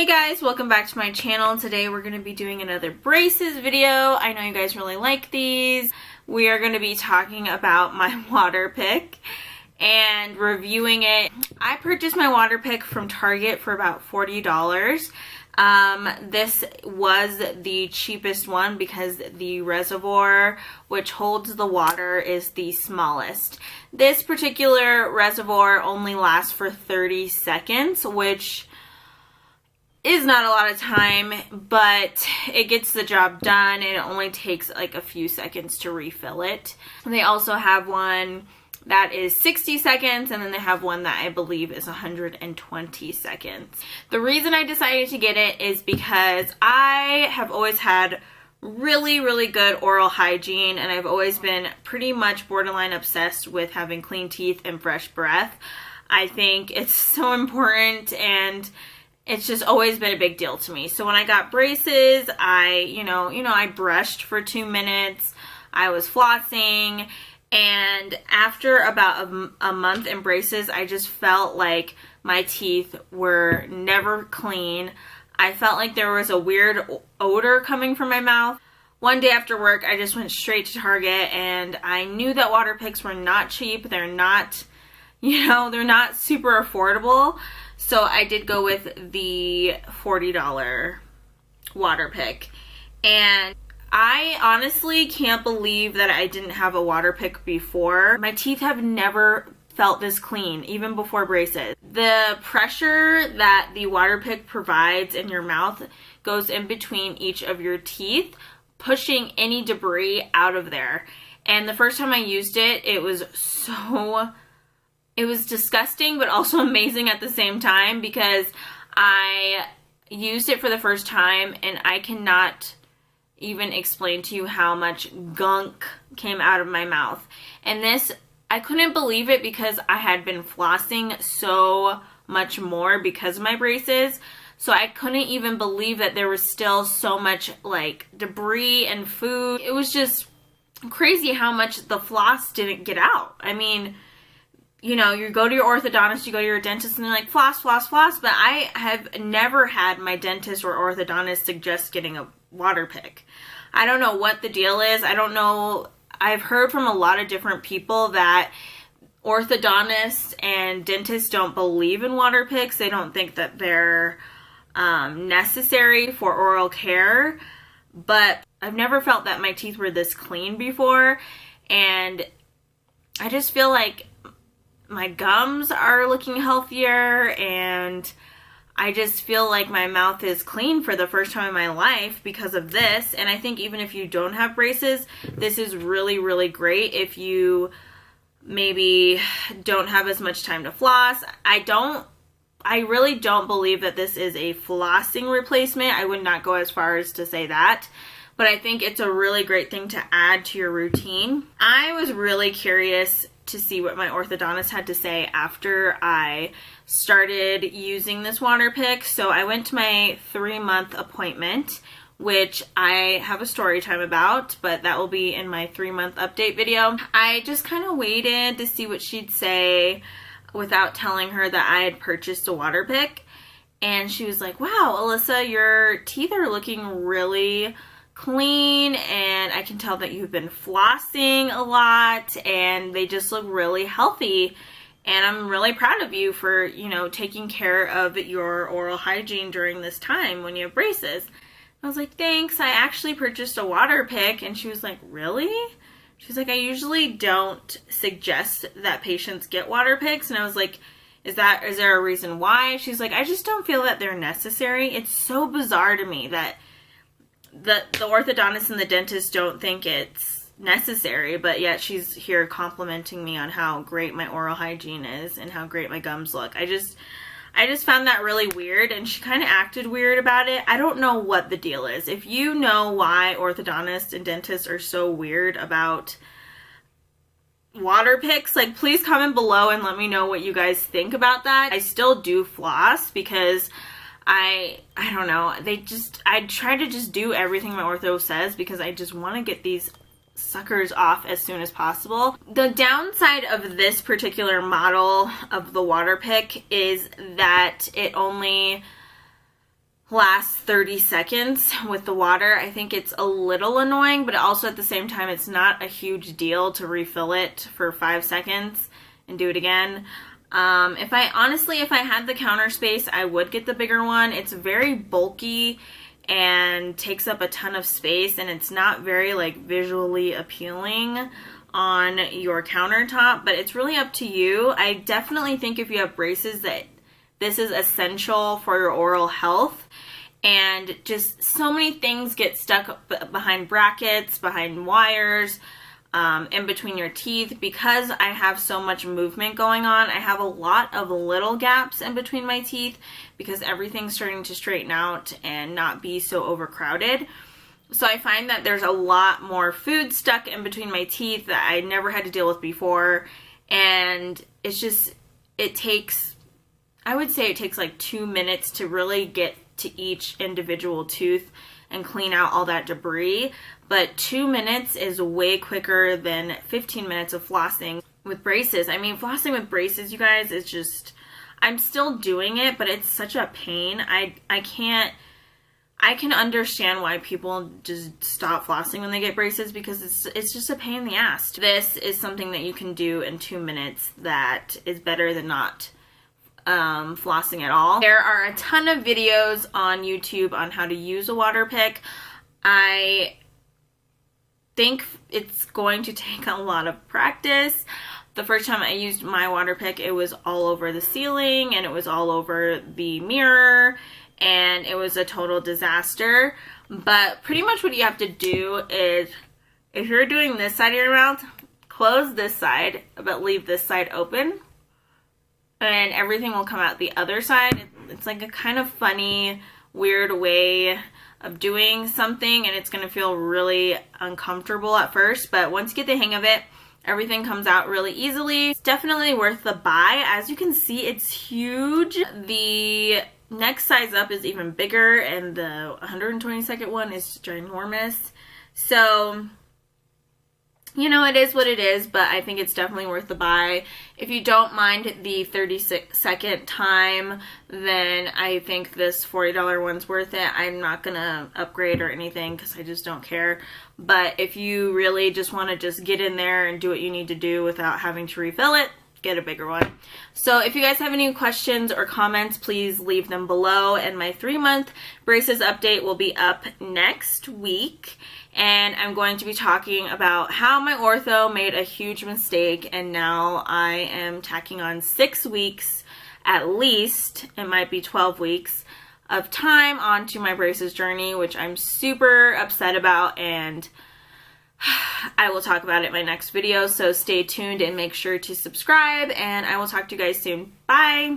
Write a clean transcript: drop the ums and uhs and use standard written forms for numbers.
Hey guys, welcome back to my channel. Today we're going to be doing another braces video. I know you guys really like these. We are going to be talking about my Waterpik and reviewing it. I purchased my Waterpik from Target for about $40. This was the cheapest one because the reservoir which holds the water is the smallest. This particular reservoir only lasts for 30 seconds, which is not a lot of time, but it gets the job done and it only takes like a few seconds to refill it. They also have one that is 60 seconds and then they have one that I believe is 120 seconds. The reason I decided to get it is because I have always had really good oral hygiene and I've always been pretty much borderline obsessed with having clean teeth and fresh breath. I think it's so important and it's just always been a big deal to me. So when I got braces, I brushed for 2 minutes. I was flossing, and after about a month in braces, I just felt like my teeth were never clean. I felt like there was a weird odor coming from my mouth. One day after work, I just went straight to Target, and I knew that Waterpiks were not cheap. They're not, they're not super affordable. So I did go with the $40 Waterpik. And I honestly can't believe that I didn't have a Waterpik before. My teeth have never felt this clean, even before braces. The pressure that the Waterpik provides in your mouth goes in between each of your teeth, pushing any debris out of there. And the first time I used it, it was disgusting, but also amazing at the same time because I used it for the first time and I cannot even explain to you how much gunk came out of my mouth. And this, I couldn't believe it because I had been flossing so much more because of my braces. So I couldn't even believe that there was still so much like debris and food. It was just crazy how much the floss didn't get out. I mean, you go to your orthodontist, you go to your dentist, and they're like, floss, floss, floss. But I have never had my dentist or orthodontist suggest getting a Waterpik. I don't know what the deal is. I don't know. I've heard from a lot of different people that orthodontists and dentists don't believe in Waterpiks. They don't think that they're necessary for oral care. But I've never felt that my teeth were this clean before. And I just feel like my gums are looking healthier and I just feel like my mouth is clean for the first time in my life because of this. And I think even if you don't have braces, this is really great if you maybe don't have as much time to floss. I really don't believe that this is a flossing replacement. I would not go as far as to say that. But I think it's a really great thing to add to your routine. I was really curious to see what my orthodontist had to say after I started using this Waterpik. So I went to my 3-month appointment, which I have a story time about, but that will be in my 3-month update video. I just kind of waited to see what she'd say without telling her that I had purchased a Waterpik. And she was like, wow, Alyssa, your teeth are looking really clean and I can tell that you've been flossing a lot and they just look really healthy, and I'm really proud of you for taking care of your oral hygiene during this time when you have braces. I was like, thanks, I actually purchased a Waterpik. And she was like, really? She's like, I usually don't suggest that patients get Waterpiks. And I was like, is there a reason why? She's like, I just don't feel that they're necessary. It's so bizarre to me that the orthodontist and the dentist don't think it's necessary, but yet she's here complimenting me on how great my oral hygiene is and how great my gums look. I just found that really weird, and she kind of acted weird about it. I don't know what the deal is. If you know why orthodontists and dentists are so weird about Waterpiks, like, please comment below and let me know what you guys think about that. I still do floss because I don't know, I try to just do everything my ortho says because I just want to get these suckers off as soon as possible. The downside of this particular model of the Waterpik is that it only last 30 seconds with the water. I think it's a little annoying, but also at the same time, it's not a huge deal to refill it for 5 seconds and do it again. If I had the counter space, I would get the bigger one. It's very bulky and takes up a ton of space, and it's not very like visually appealing on your countertop, but it's really up to you. I definitely think if you have braces that this is essential for your oral health, and just so many things get stuck behind brackets, behind wires, in between your teeth. Because I have so much movement going on, I have a lot of little gaps in between my teeth because everything's starting to straighten out and not be so overcrowded. So I find that there's a lot more food stuck in between my teeth that I never had to deal with before. And it's just, I would say it takes like 2 minutes to really get to each individual tooth and clean out all that debris. But 2 minutes is way quicker than 15 minutes of flossing with braces. I mean, flossing with braces, you guys, is just, I'm still doing it, but it's such a pain. I can understand why people just stop flossing when they get braces, because it's just a pain in the ass. This is something that you can do in 2 minutes that is better than not flossing at all. There are a ton of videos on YouTube on how to use a Waterpik. I think it's going to take a lot of practice. The first time I used my Waterpik, it was all over the ceiling and it was all over the mirror, and it was a total disaster. But pretty much what you have to do is, if you're doing this side of your mouth, close this side, but leave this side open, and everything will come out the other side. It's like a kind of funny, weird way of doing something, and it's going to feel really uncomfortable at first, but once you get the hang of it, everything comes out really easily. It's definitely worth the buy. As you can see, it's huge. The next size up is even bigger, and the 122nd one is ginormous. So, you know, it is what it is, but I think it's definitely worth the buy. If you don't mind the 30-second time, then I think this $40 one's worth it. I'm not gonna upgrade or anything because I just don't care. But if you really just want to just get in there and do what you need to do without having to refill it, get a bigger one. So if you guys have any questions or comments, please leave them below. And my 3-month braces update will be up next week. And I'm going to be talking about how my ortho made a huge mistake, and now I am tacking on 6 weeks at least, it might be 12 weeks of time onto my braces journey, which I'm super upset about, and I will talk about it in my next video. So stay tuned and make sure to subscribe, and I will talk to you guys soon. Bye!